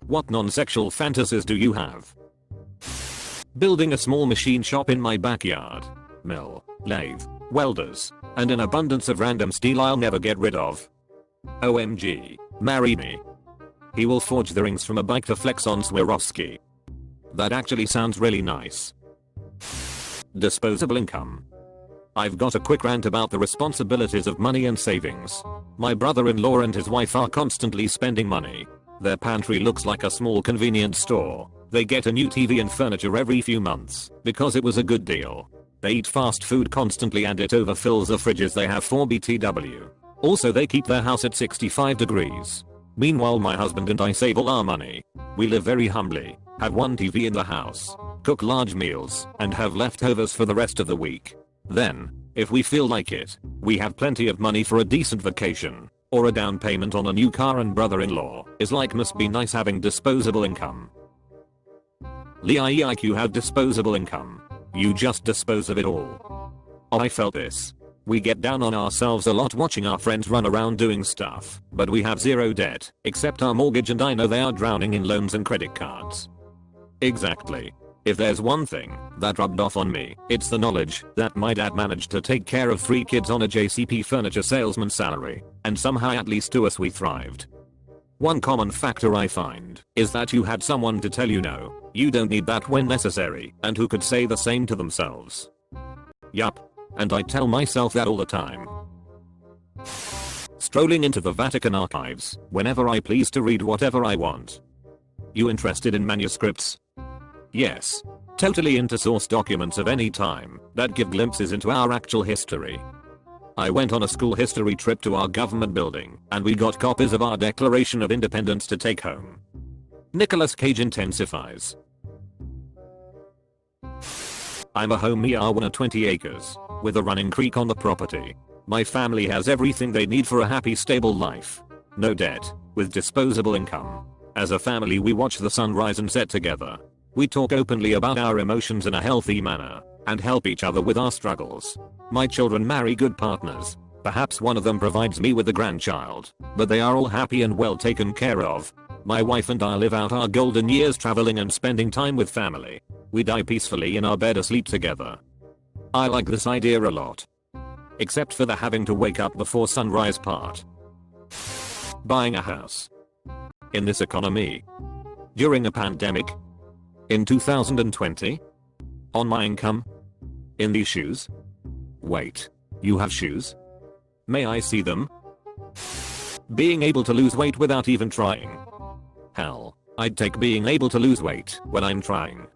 What non-sexual fantasies do you have? Building a small machine shop in my backyard. Mill, lathe, welders, and an abundance of random steel I'll never get rid of. OMG, marry me. He will forge the rings from a bike to flex on Swarovski. That actually sounds really nice. Disposable income. I've got a quick rant about the responsibilities of money and savings. My brother-in-law and his wife are constantly spending money. Their pantry looks like a small convenience store. They get a new TV and furniture every few months because it was a good deal. They eat fast food constantly and it overfills the fridges they have for BTW. Also they keep their house at 65 degrees. Meanwhile my husband and I save all our money. We live very humbly, have one TV in the house, cook large meals, and have leftovers for the rest of the week. Then, if we feel like it, we have plenty of money for a decent vacation, or a down payment on a new car, and brother-in-law is like must be nice having disposable income. Like you have disposable income. You just dispose of it all. Oh, I felt this. We get down on ourselves a lot watching our friends run around doing stuff, but we have zero debt, except our mortgage, and I know they are drowning in loans and credit cards. Exactly. If there's one thing that rubbed off on me, it's the knowledge that my dad managed to take care of 3 kids on a JCP furniture salesman salary, and somehow at least to us we thrived. One common factor I find is that you had someone to tell you no, you don't need that when necessary, and who could say the same to themselves. Yup. And I tell myself that all the time. Strolling into the Vatican archives whenever I please to read whatever I want. You interested in manuscripts? Yes. Totally into source documents of any time that give glimpses into our actual history. I went on a school history trip to our government building and we got copies of our Declaration of Independence to take home. Nicolas Cage intensifies. I'm a homey owner 20 acres, with a running creek on the property. My family has everything they need for a happy stable life. No debt, with disposable income. As a family we watch the sun rise and set together. We talk openly about our emotions in a healthy manner, and help each other with our struggles. My children marry good partners. Perhaps one of them provides me with a grandchild, but they are all happy and well taken care of. My wife and I live out our golden years traveling and spending time with family. We die peacefully in our bed asleep together. I like this idea a lot. Except for the having to wake up before sunrise part. Buying a house. In this economy. During a pandemic. In 2020. On my income. In these shoes. Wait. You have shoes? May I see them? Being able to lose weight without even trying. Hell, I'd take being able to lose weight when I'm trying.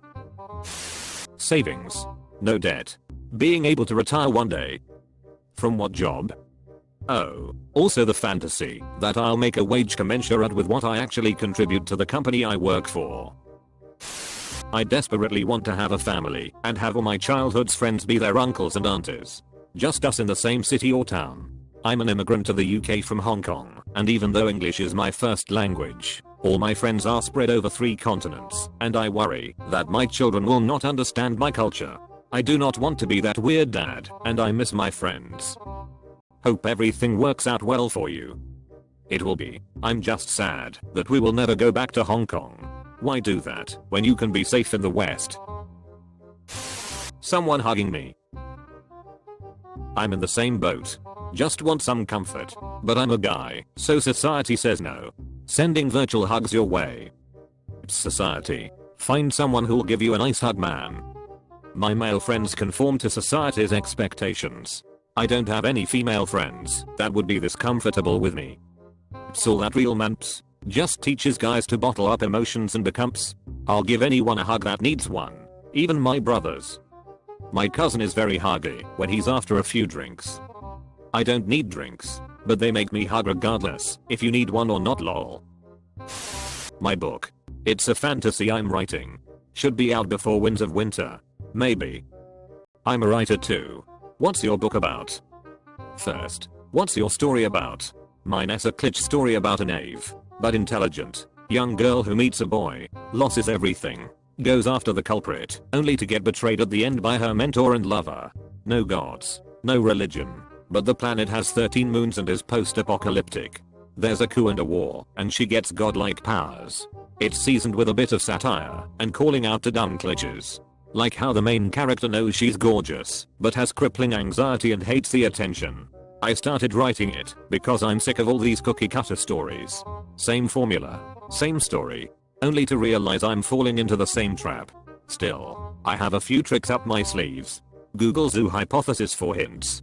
Savings. No debt. Being able to retire one day. From what job? Oh, also the fantasy that I'll make a wage commensurate with what I actually contribute to the company I work for. I desperately want to have a family and have all my childhood's friends be their uncles and aunties. Just us in the same city or town. I'm an immigrant to the UK from Hong Kong, and even though English is my first language, all my friends are spread over 3 continents, and I worry that my children will not understand my culture. I do not want to be that weird dad, and I miss my friends. Hope everything works out well for you. It will be. I'm just sad that we will never go back to Hong Kong. Why do that when you can be safe in the West? Someone hugging me. I'm in the same boat. Just want some comfort, but I'm a guy, so society says no. Sending virtual hugs your way. It's society. Find someone who'll give you a nice hug, man. My male friends conform to society's expectations. I don't have any female friends that would be this comfortable with me. It's all that real manps. Just teaches guys to bottle up emotions and becomes. I'll give anyone a hug that needs one. Even my brothers. My cousin is very huggy when he's after a few drinks. I don't need drinks, but they make me hug regardless if you need one or not, lol. My book. It's a fantasy I'm writing. Should be out before Winds of Winter. Maybe. I'm a writer too. What's your book about? First, what's your story about? Mine's a glitch story about a naive, but intelligent, young girl who meets a boy, loses everything, goes after the culprit, only to get betrayed at the end by her mentor and lover. No gods, no religion, but the planet has 13 moons and is post-apocalyptic. There's a coup and a war, and she gets godlike powers. It's seasoned with a bit of satire and calling out to dumb cliches. Like how the main character knows she's gorgeous, but has crippling anxiety and hates the attention. I started writing it because I'm sick of all these cookie cutter stories. Same formula, same story, only to realize I'm falling into the same trap. Still, I have a few tricks up my sleeves. Google Zoo hypothesis for hints.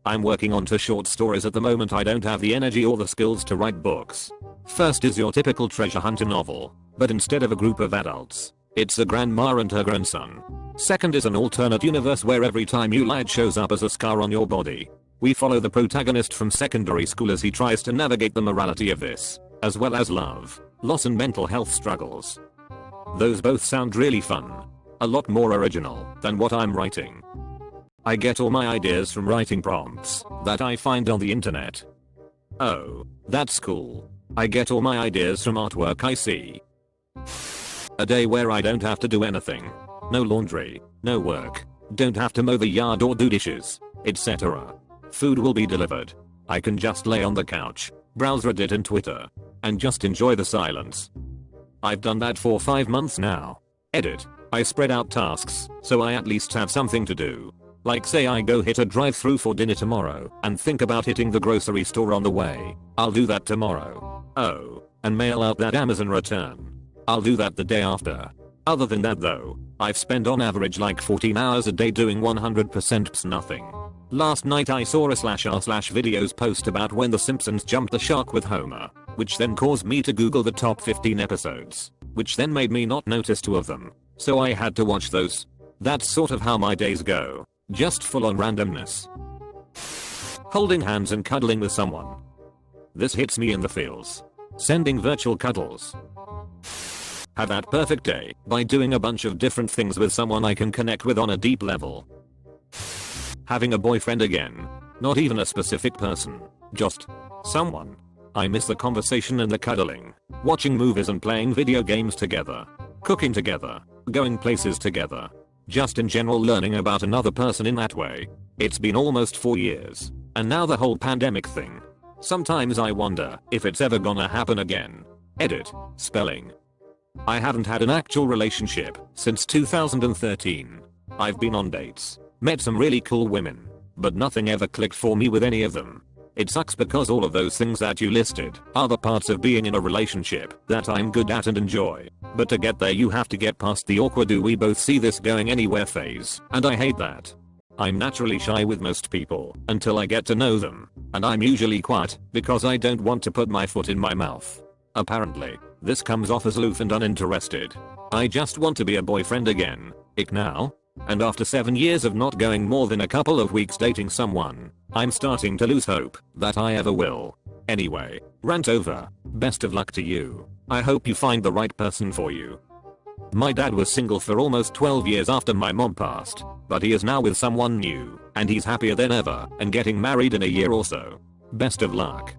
I'm working on 2 short stories at the moment. I don't have the energy or the skills to write books. First is your typical treasure hunter novel, but instead of a group of adults, it's a grandma and her grandson. Second is an alternate universe where every time you lie it shows up as a scar on your body. We follow the protagonist from secondary school as he tries to navigate the morality of this, as well as love, loss and mental health struggles. Those both sound really fun. A lot more original than what I'm writing. I get all my ideas from writing prompts that I find on the internet. Oh, that's cool. I get all my ideas from artwork I see. A day where I don't have to do anything. No laundry, no work, don't have to mow the yard or do dishes, etc. Food will be delivered. I can just lay on the couch, browse Reddit and Twitter, and just enjoy the silence. I've done that for 5 months now. Edit. I spread out tasks, so I at least have something to do. Like say I go hit a drive-thru for dinner tomorrow and think about hitting the grocery store on the way. I'll do that tomorrow. Oh, and mail out that Amazon return. I'll do that the day after. Other than that though, I've spent on average like 14 hours a day doing 100% nothing. Last night I saw a /r/videos post about when The Simpsons jumped the shark with Homer, which then caused me to Google the top 15 episodes, which then made me not notice 2 of them, so I had to watch those. That's sort of how my days go, just full on randomness. Holding hands and cuddling with someone. This hits me in the feels. Sending virtual cuddles. Have that perfect day by doing a bunch of different things with someone I can connect with on a deep level. Having a boyfriend again. Not even a specific person. Just someone. I miss the conversation and the cuddling. Watching movies and playing video games together. Cooking together. Going places together. Just in general learning about another person in that way. It's been almost 4 years. And now the whole pandemic thing. Sometimes I wonder if it's ever gonna happen again. Edit. Spelling. I haven't had an actual relationship since 2013. I've been on dates. Met some really cool women. But nothing ever clicked for me with any of them. It sucks because all of those things that you listed are the parts of being in a relationship that I'm good at and enjoy. But to get there you have to get past the awkward "do we both see this going anywhere" phase, and I hate that. I'm naturally shy with most people until I get to know them, and I'm usually quiet because I don't want to put my foot in my mouth. Apparently, this comes off as aloof and uninterested. I just want to be a boyfriend again. Ick now? And after 7 years of not going more than a couple of weeks dating someone, I'm starting to lose hope that I ever will. Anyway, rant over. Best of luck to you. I hope you find the right person for you. My dad was single for almost 12 years after my mom passed, but he is now with someone new, and he's happier than ever and getting married in a year or so. Best of luck.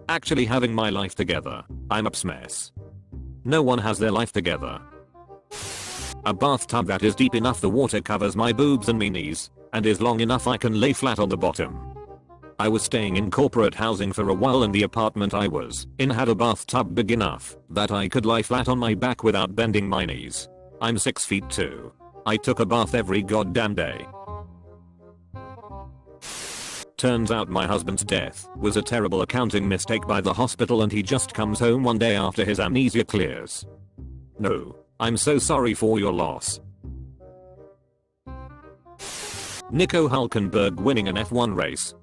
Actually having my life together. I'm a mess. No one has their life together. A bathtub that is deep enough the water covers my boobs and me knees, and is long enough I can lay flat on the bottom. I was staying in corporate housing for a while and the apartment I was in had a bathtub big enough that I could lie flat on my back without bending my knees. I'm 6 feet 2. I took a bath every goddamn day. Turns out my husband's death was a terrible accounting mistake by the hospital and he just comes home one day after his amnesia clears. No, I'm so sorry for your loss. Nico Hulkenberg winning an F1 race.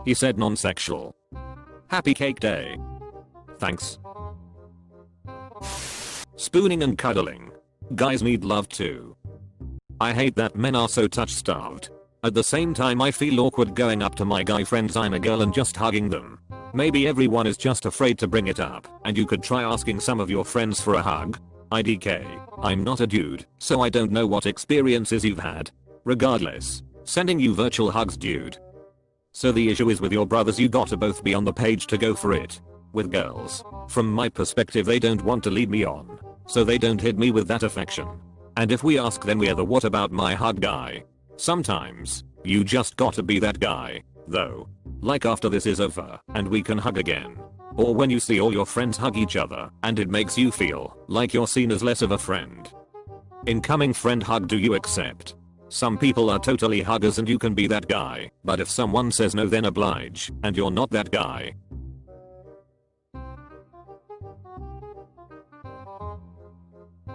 He said non-sexual. Happy cake day. Thanks. Spooning and cuddling. Guys need love too. I hate that men are so touch-starved. At the same time I feel awkward going up to my guy friends I'm a girl and just hugging them. Maybe everyone is just afraid to bring it up and you could try asking some of your friends for a hug. IDK. I'm not a dude, so I don't know what experiences you've had. Regardless, sending you virtual hugs, dude. So the issue is with your brothers, you gotta both be on the page to go for it. With girls, from my perspective they don't want to lead me on, so they don't hit me with that affection. And if we ask then we're the "what about my hug" guy. Sometimes, you just gotta be that guy, though. Like after this is over and we can hug again. Or when you see all your friends hug each other and it makes you feel like you're seen as less of a friend. Incoming friend hug, do you accept? Some people are totally huggers and you can be that guy, but if someone says no then oblige, and you're not that guy,